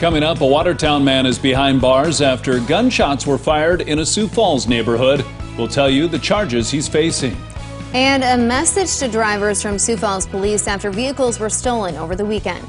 Coming up, a Watertown man is behind bars after gunshots were fired in a Sioux Falls neighborhood. We'll tell you the charges he's facing. And a message to drivers from Sioux Falls police after vehicles were stolen over the weekend.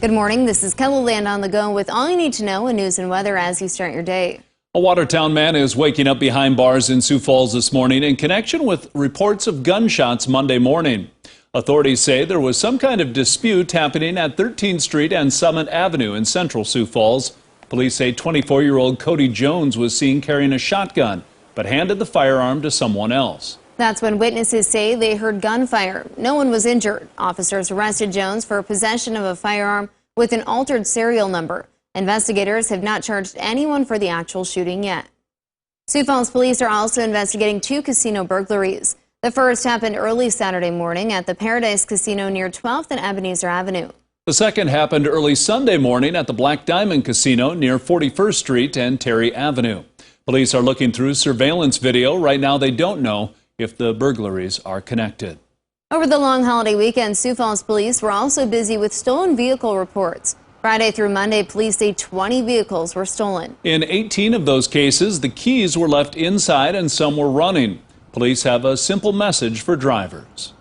Good morning, this is Kelly Land on the go with all you need to know in news and weather as you start your day. A Watertown man is waking up behind bars in Sioux Falls this morning in connection with reports of gunshots Monday morning. Authorities say there was some kind of dispute happening at 13th Street and Summit Avenue in central Sioux Falls. Police say 24-year-old Cody Jones was seen carrying a shotgun, but handed the firearm to someone else. That's when witnesses say they heard gunfire. No one was injured. Officers arrested Jones for possession of a firearm with an altered serial number. Investigators have not charged anyone for the actual shooting yet. Sioux Falls police are also investigating 2 casino burglaries. The first happened early Saturday morning at the Paradise Casino near 12th and Ebenezer Avenue. The second happened early Sunday morning at the Black Diamond Casino near 41st Street and Terry Avenue. Police are looking through surveillance video. Right now they don't know if the burglaries are connected. Over the long holiday weekend, Sioux Falls police were also busy with stolen vehicle reports. Friday through Monday, police say 20 vehicles were stolen. In 18 of those cases, the keys were left inside and some were running. Police have a simple message for drivers.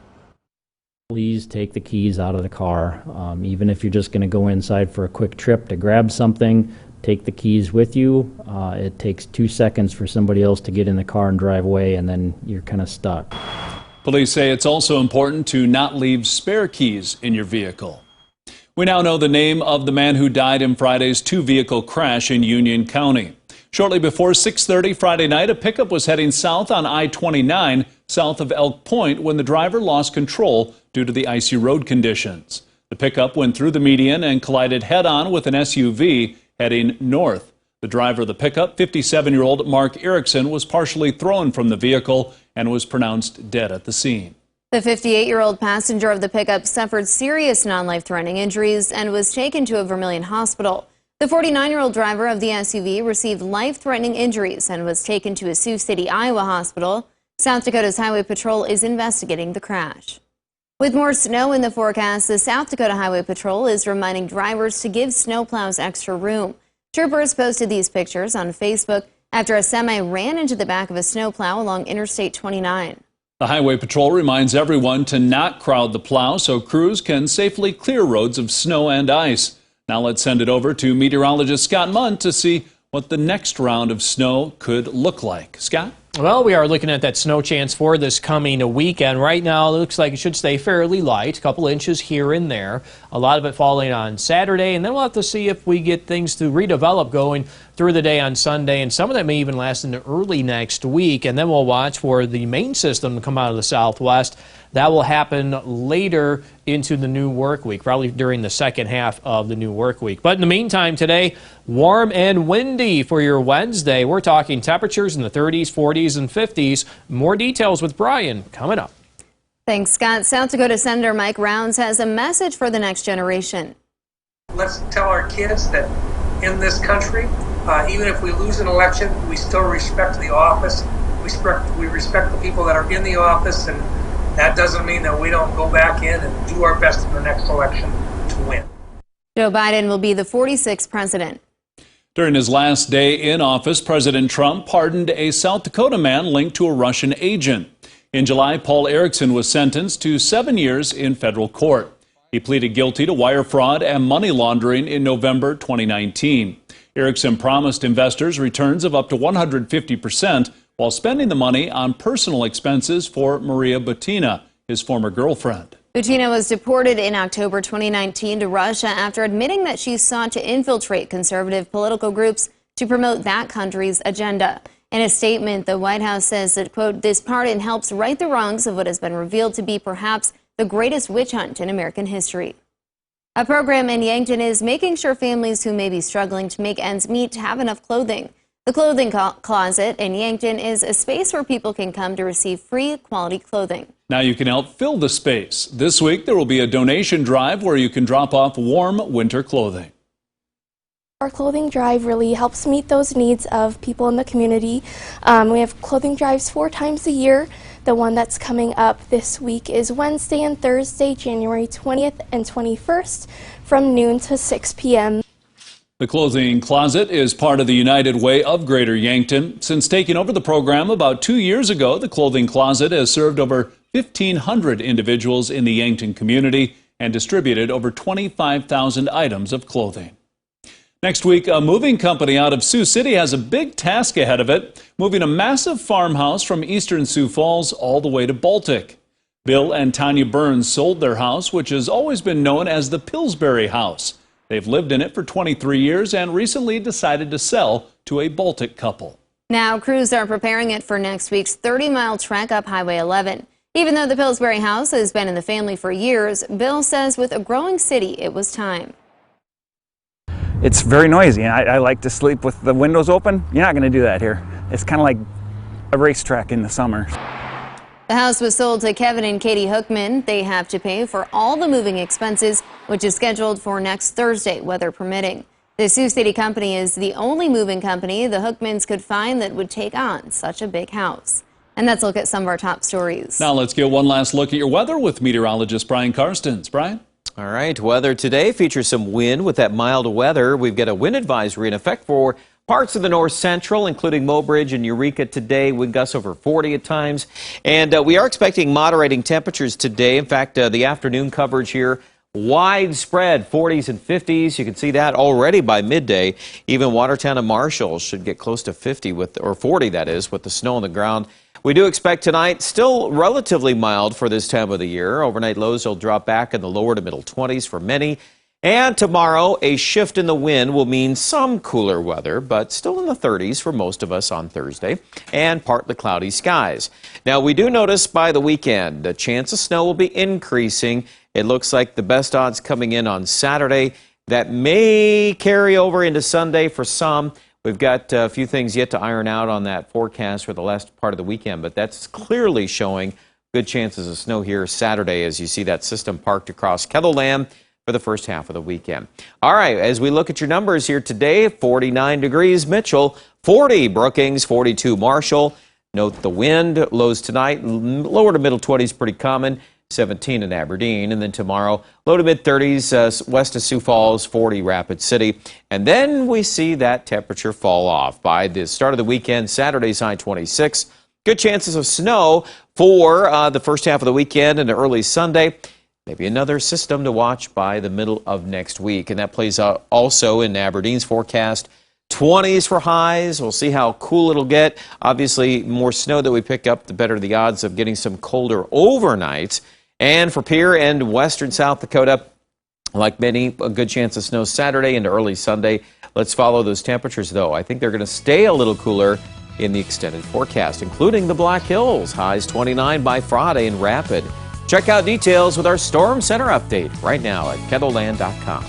Please take the keys out of the car. Even if you're just going to go inside for a quick trip to grab something, take the keys with you. It takes 2 seconds for somebody else to get in the car and drive away, and then you're kind of stuck. Police say it's also important to not leave spare keys in your vehicle. We now know the name of the man who died in Friday's 2-vehicle crash in Union County. Shortly before 6:30 Friday night, a pickup was heading south on I-29 south of Elk Point when the driver lost control due to the icy road conditions. The pickup went through the median and collided head-on with an SUV heading north. The driver of the pickup, 57-year-old Mark Erickson, was partially thrown from the vehicle and was pronounced dead at the scene. The 58-year-old passenger of the pickup suffered serious non-life-threatening injuries and was taken to a Vermilion hospital. The 49-year-old driver of the SUV received life-threatening injuries and was taken to a Sioux City, Iowa hospital. South Dakota's Highway Patrol is investigating the crash. With more snow in the forecast, the South Dakota Highway Patrol is reminding drivers to give snowplows extra room. Troopers posted these pictures on Facebook after a semi ran into the back of a snowplow along Interstate 29. The Highway Patrol reminds everyone to not crowd the plow so crews can safely clear roads of snow and ice. Now let's send it over to meteorologist Scott Munt to see what the next round of snow could look like. Scott? Well, we are looking at that snow chance for this coming weekend. Right now, it looks like it should stay fairly light, a couple inches here and there. A lot of it falling on Saturday, and then we'll have to see if we get things to redevelop going through the day on Sunday, and some of that may even last into early next week. And then we'll watch for the main system to come out of the southwest. That will happen later into the new work week, probably during the second half of the new work week. But in the meantime, today, warm and windy for your Wednesday. We're talking temperatures in the 30s, 40s, and 50s. More details with Brian coming up. Thanks, Scott. South Dakota Senator Mike Rounds has a message for the next generation. Let's tell our kids that in this country, even if we lose an election, we still respect the office. We respect the people that are in the office, and that doesn't mean that we don't go back in and do our best in the next election to win. Joe Biden will be the 46th president. During his last day in office, President Trump pardoned a South Dakota man linked to a Russian agent. In July, Paul Erickson was sentenced to 7 years in federal court. He pleaded guilty to wire fraud and money laundering in November 2019. Erickson promised investors returns of up to 150% while spending the money on personal expenses for Maria Butina, his former girlfriend. Butina was deported in October 2019 to Russia after admitting that she sought to infiltrate conservative political groups to promote that country's agenda. In a statement, the White House says that, quote, this pardon helps right the wrongs of what has been revealed to be perhaps the greatest witch hunt in American history. A program in Yankton is making sure families who may be struggling to make ends meet have enough clothing. The Clothing Closet in Yankton is a space where people can come to receive free quality clothing. Now you can help fill the space. This week there will be a donation drive where you can drop off warm winter clothing. Our clothing drive really helps meet those needs of people in the community. We have clothing drives 4 times a year. The one that's coming up this week is Wednesday and Thursday, January 20th and 21st from noon to 6 p.m. The Clothing Closet is part of the United Way of Greater Yankton. Since taking over the program about 2 years ago, the Clothing Closet has served over 1,500 individuals in the Yankton community and distributed over 25,000 items of clothing. Next week, a moving company out of Sioux City has a big task ahead of it, moving a massive farmhouse from eastern Sioux Falls all the way to Baltic. Bill and Tanya Burns sold their house, which has always been known as the Pillsbury house. They've lived in it for 23 years and recently decided to sell to a Baltic couple. Now, crews are preparing it for next week's 30-mile trek up Highway 11. Even though the Pillsbury house has been in the family for years, Bill says with a growing city, it was time. It's very noisy, and I like to sleep with the windows open. You're not going to do that here. It's kind of like a racetrack in the summer. The house was sold to Kevin and Katie Hookman. They have to pay for all the moving expenses, which is scheduled for next Thursday, weather permitting. The Sioux City company is the only moving company the Hookmans could find that would take on such a big house. And let's look at some of our top stories. Now let's get one last look at your weather with meteorologist Brian Karstens. Brian? All right, weather today features some wind with that mild weather. We've got a wind advisory in effect for parts of the north central, including Mobridge and Eureka today. Wind gusts over 40 at times. And we are expecting moderating temperatures today. In fact, the afternoon coverage here, widespread 40s and 50s. You can see that already by midday. Even Watertown and Marshall should get close to 50 or 40, that is, with the snow on the ground. We do expect tonight still relatively mild for this time of the year. Overnight lows will drop back in the lower to middle 20s for many. And tomorrow, a shift in the wind will mean some cooler weather, but still in the 30s for most of us on Thursday, and partly cloudy skies. Now, we do notice by the weekend, the chance of snow will be increasing. It looks like the best odds coming in on Saturday. That may carry over into Sunday for some. We've got a few things yet to iron out on that forecast for the last part of the weekend, but that's clearly showing good chances of snow here Saturday as you see that system parked across Kettleland for the first half of the weekend. All right, as we look at your numbers here today, 49 degrees Mitchell, 40 Brookings, 42 Marshall. Note the wind, lows tonight, lower to middle 20s, pretty common, 17 in Aberdeen. And then tomorrow, low to mid 30s, west of Sioux Falls, 40 Rapid City. And then we see that temperature fall off by the start of the weekend. Saturday's high 26. Good chances of snow for the first half of the weekend and early Sunday. Maybe another system to watch by the middle of next week. And that plays out also in Aberdeen's forecast. 20s for highs. We'll see how cool it'll get. Obviously, more snow that we pick up, the better the odds of getting some colder overnights. And for Pierre and western South Dakota, like many, a good chance of snow Saturday into early Sunday. Let's follow those temperatures, though. I think they're going to stay a little cooler in the extended forecast, including the Black Hills. Highs 29 by Friday in Rapid. Check out details with our Storm Center update right now at kettleland.com.